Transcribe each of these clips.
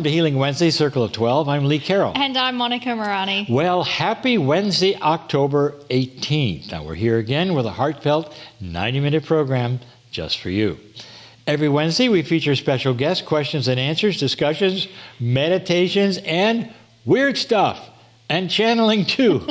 To Healing Wednesday, Circle of 12. I'm Lee Carroll. And I'm Monica Morani. Well, happy Wednesday, October 18th. Now, we're here again with a heartfelt 90-minute program just for you. Every Wednesday, we feature special guests, questions and answers, discussions, meditations, and weird stuff. And channeling, too.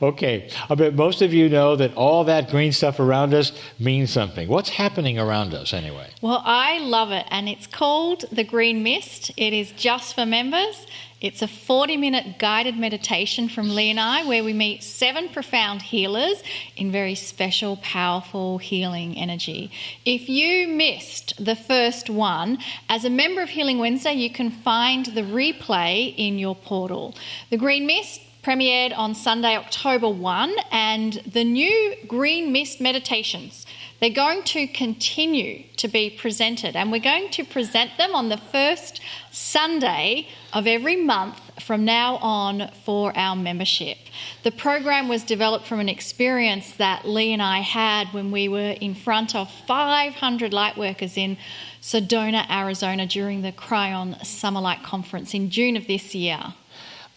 Okay, I bet most of you know that all that green stuff around us means something. What's happening around us anyway? Well, I love it, and it's called the Green Mist. It is just for members. It's a 40-minute guided meditation from Lee and I, where we meet 7 profound healers in very special, powerful healing energy. If you missed the first one, as a member of Healing Wednesday, you can find the replay in your portal. The Green Mist premiered on Sunday, October 1, and the new Green Mist meditations, they're going to continue to be presented, and we're going to present them on the first Sunday of every month from now on for our membership. The program was developed from an experience that Lee and I had when we were in front of 500 lightworkers in Sedona, Arizona during the Kryon Summer Light Conference in June of this year.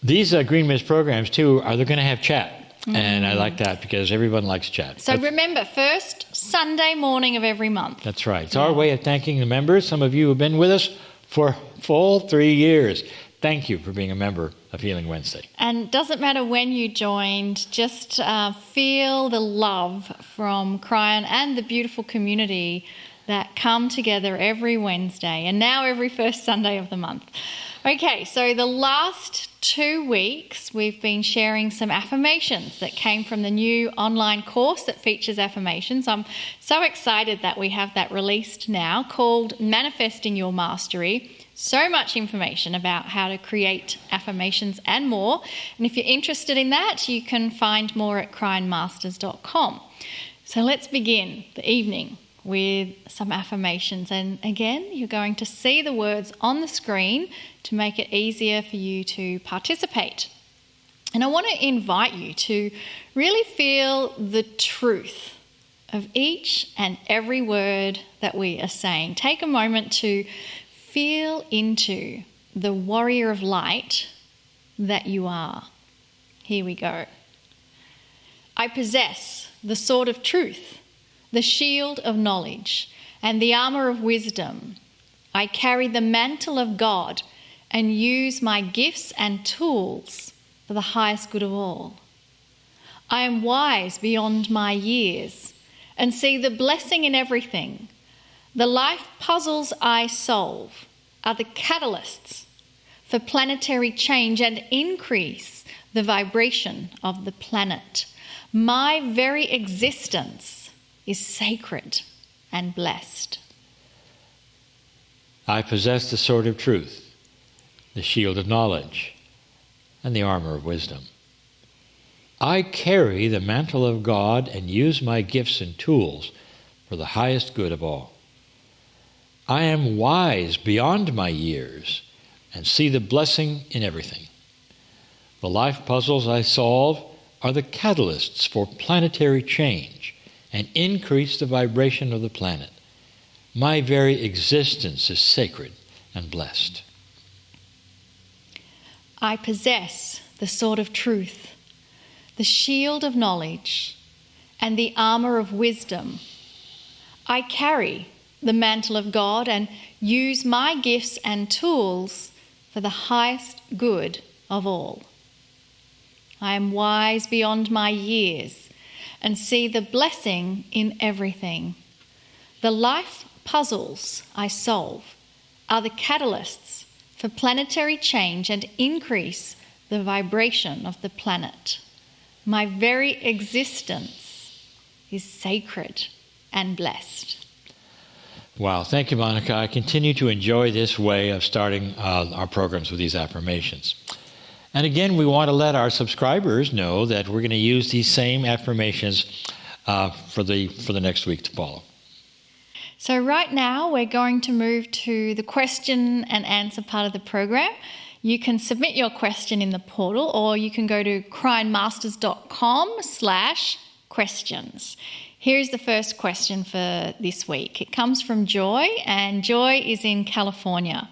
These Green Mist programs, too, they're going to have chat. And I like that because everyone likes chat. So remember, first Sunday morning of every month. That's right. It's our way of thanking the members. Some of you have been with us for full 3 years. Thank you for being a member of Healing Wednesday. And doesn't matter when you joined, just feel the love from Kryon and the beautiful community that come together every Wednesday and now every first Sunday of the month. Okay, so the last 2 weeks we've been sharing some affirmations that came from the new online course that features affirmations. I'm so excited that we have that released now, called Manifesting Your Mastery. So much information about how to create affirmations and more. And if you're interested in that, you can find more at cryonmasters.com. So let's begin the evening with some affirmations, and again you're going to see the words on the screen to make it easier for you to participate. And I want to invite you to really feel the truth of each and every word that we are saying. Take a moment to feel into the warrior of light that you are. Here we go. I possess the sword of truth, the shield of knowledge, and the armor of wisdom. I carry the mantle of God and use my gifts and tools for the highest good of all. I am wise beyond my years and see the blessing in everything. The life puzzles I solve are the catalysts for planetary change and increase the vibration of the planet. My very existence is sacred and blessed. I possess the sword of truth, the shield of knowledge, and the armor of wisdom. I carry the mantle of God and use my gifts and tools for the highest good of all. I am wise beyond my years and see the blessing in everything. The life puzzles I solve are the catalysts for planetary change and increase the vibration of the planet. My very existence is sacred and blessed. I possess the sword of truth, the shield of knowledge, and the armor of wisdom. I carry the mantle of God and use my gifts and tools for the highest good of all. I am wise beyond my years and see the blessing in everything. The life puzzles I solve are the catalysts for planetary change and increase the vibration of the planet. My very existence is sacred and blessed. Wow, thank you, Monica. I continue to enjoy this way of starting our programs with these affirmations. And again, we want to let our subscribers know that we're going to use these same affirmations for the next week to follow. So right now, we're going to move to the question and answer part of the program. You can submit your question in the portal, or you can go to cryonmasters.com/questions. Here's the first question for this week. It comes from Joy, and Joy is in California.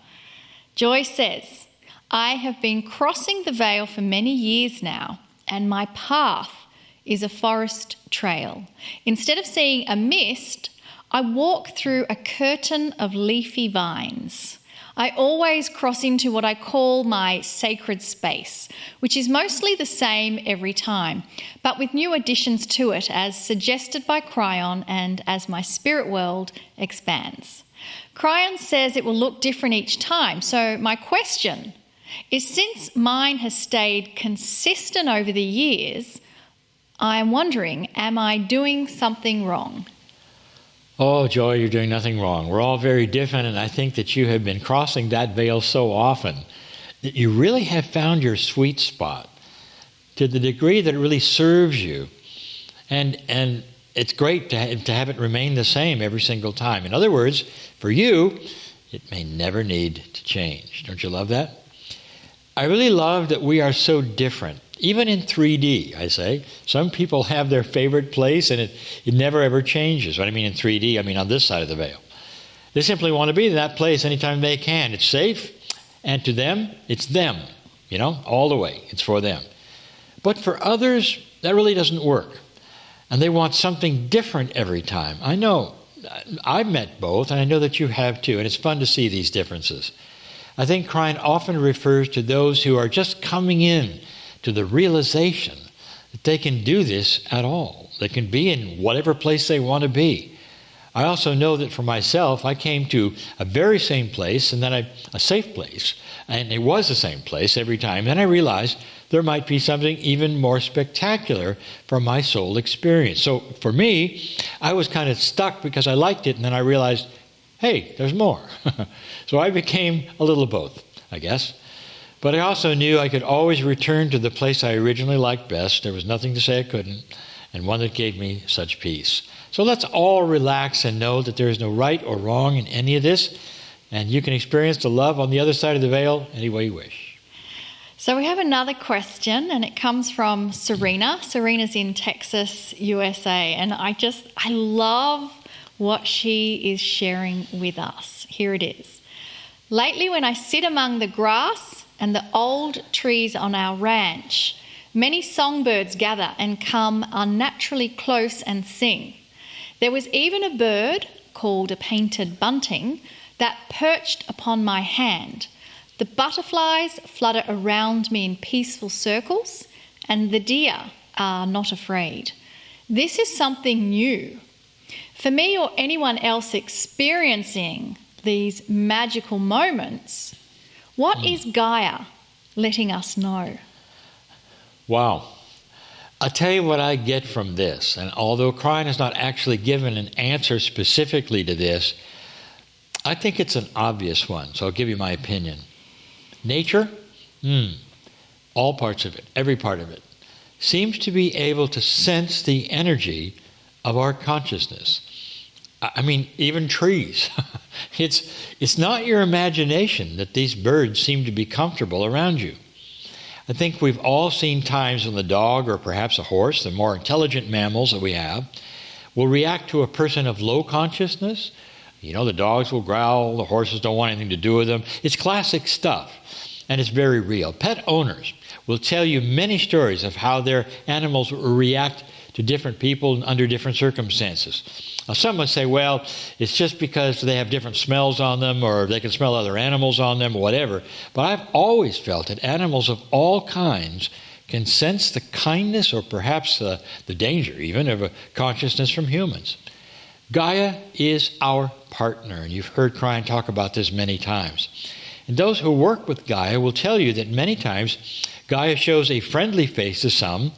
Joy says, I have been crossing the veil for many years now, and my path is a forest trail. Instead of seeing a mist, I walk through a curtain of leafy vines. I always cross into what I call my sacred space, which is mostly the same every time, but with new additions to it as suggested by Kryon and as my spirit world expands. Kryon says it will look different each time, so my question is, since mine has stayed consistent over the years, I am wondering, am I doing something wrong? Oh, Joy, you're doing nothing wrong. We're all very different, and I think that you have been crossing that veil so often that you really have found your sweet spot to the degree that it really serves you. And it's great to have it remain the same every single time. In other words, for you, it may never need to change. Don't you love that? I really love that we are so different. Even in 3D, I say. Some people have their favorite place and it never ever changes. What I mean in 3D, I mean on this side of the veil. They simply want to be in that place anytime they can. It's safe, and to them, it's them. All the way. It's for them. But for others, that really doesn't work. And they want something different every time. I know. I've met both, and I know that you have too, and it's fun to see these differences. I think Kryon often refers to those who are just coming in to the realization that they can do this at all. They can be in whatever place they want to be. I also know that for myself, I came to a very same place and then a safe place. And it was the same place every time. Then I realized there might be something even more spectacular from my soul experience. So for me, I was kind of stuck because I liked it, and then I realized, hey, there's more. So I became a little of both, I guess. But I also knew I could always return to the place I originally liked best. There was nothing to say I couldn't, and one that gave me such peace. So let's all relax and know that there is no right or wrong in any of this, and you can experience the love on the other side of the veil any way you wish. So we have another question, and it comes from Serena. Serena's in Texas, USA, and I love what she is sharing with us. Here it is. Lately, when I sit among the grass and the old trees on our ranch, many songbirds gather and come unnaturally close and sing. There was even a bird called a painted bunting that perched upon my hand. The butterflies flutter around me in peaceful circles, and the deer are not afraid. This is something new. For me or anyone else experiencing these magical moments, what is Gaia letting us know? Wow. I'll tell you what I get from this. And although Kryon has not actually given an answer specifically to this, I think it's an obvious one. So I'll give you my opinion. Nature, all parts of it, every part of it, seems to be able to sense the energy of our consciousness. I mean, even trees. It's not your imagination that these birds seem to be comfortable around you. I think we've all seen times when the dog, or perhaps a horse, the more intelligent mammals that we have, will react to a person of low consciousness. The dogs will growl, the horses don't want anything to do with them. It's classic stuff, and it's very real. Pet owners will tell you many stories of how their animals will react to different people under different circumstances. Now, some would say, well, it's just because they have different smells on them, or they can smell other animals on them, or whatever. But I've always felt that animals of all kinds can sense the kindness, or perhaps the danger even, of a consciousness from humans. Gaia is our partner, and you've heard Kryon talk about this many times. And those who work with Gaia will tell you that many times Gaia shows a friendly face to some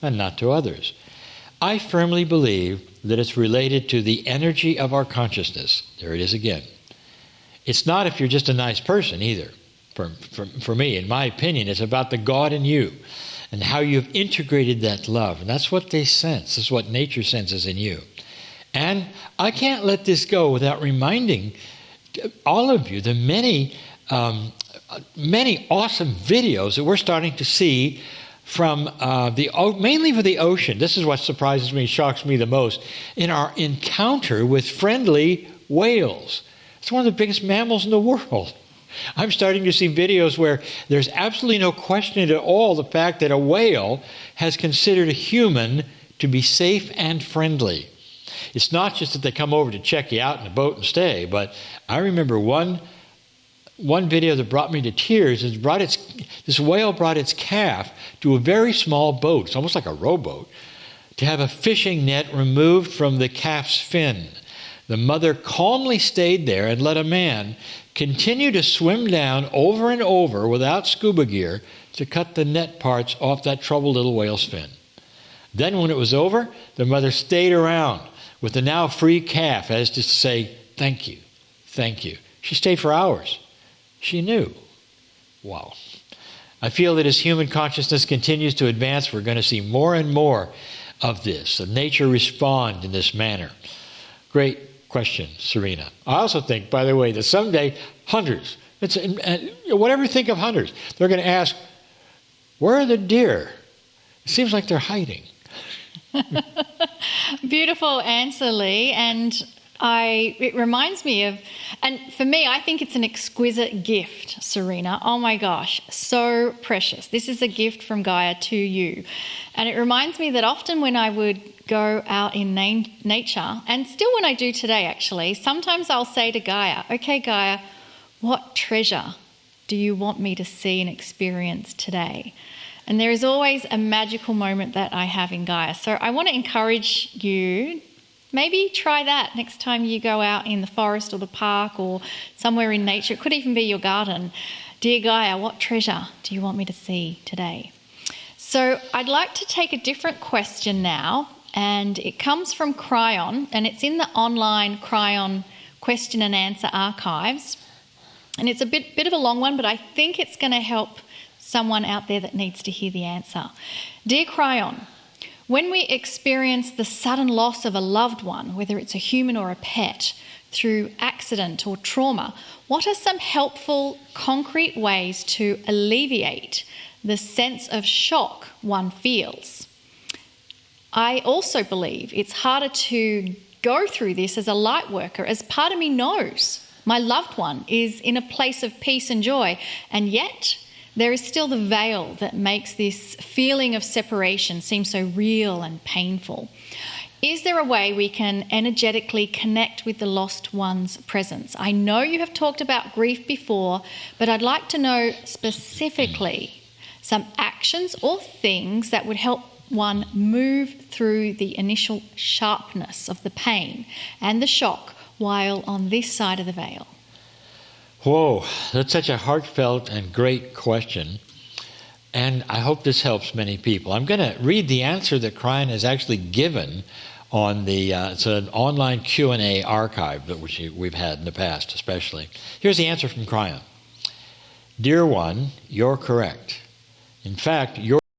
and not to others. I firmly believe that it's related to the energy of our consciousness. There it is again. It's not if you're just a nice person either. For me, in my opinion, it's about the God in you and how you've integrated that love. And that's what they sense. That's what nature senses in you. And I can't let this go without reminding all of you the many awesome videos that we're starting to see from mainly for the ocean. This is what surprises me, shocks me the most, in our encounter with friendly whales. It's one of the biggest mammals in the world. I'm starting to see videos where there's absolutely no question at all the fact that a whale has considered a human to be safe and friendly. It's not just that they come over to check you out in a boat and stay, but I remember one video that brought me to tears is this whale brought its calf to a very small boat, it's almost like a rowboat, to have a fishing net removed from the calf's fin. The mother calmly stayed there and let a man continue to swim down over and over without scuba gear to cut the net parts off that troubled little whale's fin. Then when it was over, the mother stayed around with the now free calf as to say, thank you, thank you. She stayed for hours. She knew. Wow. I feel that as human consciousness continues to advance, we're going to see more and more of this, of nature respond in this manner. Great question, Serena. I also think, by the way, that someday hunters, whatever you think of hunters, they're going to ask, where are the deer? It seems like they're hiding. Beautiful answer, Lee. And it reminds me of, and for me, I think it's an exquisite gift, Serena. Oh my gosh, so precious. This is a gift from Gaia to you. And it reminds me that often when I would go out in nature, and still when I do today actually, sometimes I'll say to Gaia, okay Gaia, what treasure do you want me to see and experience today? And there is always a magical moment that I have in Gaia. So I want to encourage you, maybe try that next time you go out in the forest or the park or somewhere in nature. It could even be your garden. Dear Gaia, what treasure do you want me to see today? So I'd like to take a different question now, and it comes from Kryon, and it's in the online Kryon question and answer archives. And it's a bit of a long one, but I think it's going to help someone out there that needs to hear the answer. Dear Kryon, when we experience the sudden loss of a loved one, whether it's a human or a pet, through accident or trauma, what are some helpful, concrete ways to alleviate the sense of shock one feels? I also believe it's harder to go through this as a light worker, as part of me knows my loved one is in a place of peace and joy, and yet there is still the veil that makes this feeling of separation seem so real and painful. Is there a way we can energetically connect with the lost one's presence? I know you have talked about grief before, but I'd like to know specifically some actions or things that would help one move through the initial sharpness of the pain and the shock while on this side of the veil. Whoa, that's such a heartfelt and great question. And I hope this helps many people. I'm going to read the answer that Kryon has actually given on it's an online Q&A archive that we've had in the past especially. Here's the answer from Kryon. Dear one, you're correct. In fact, your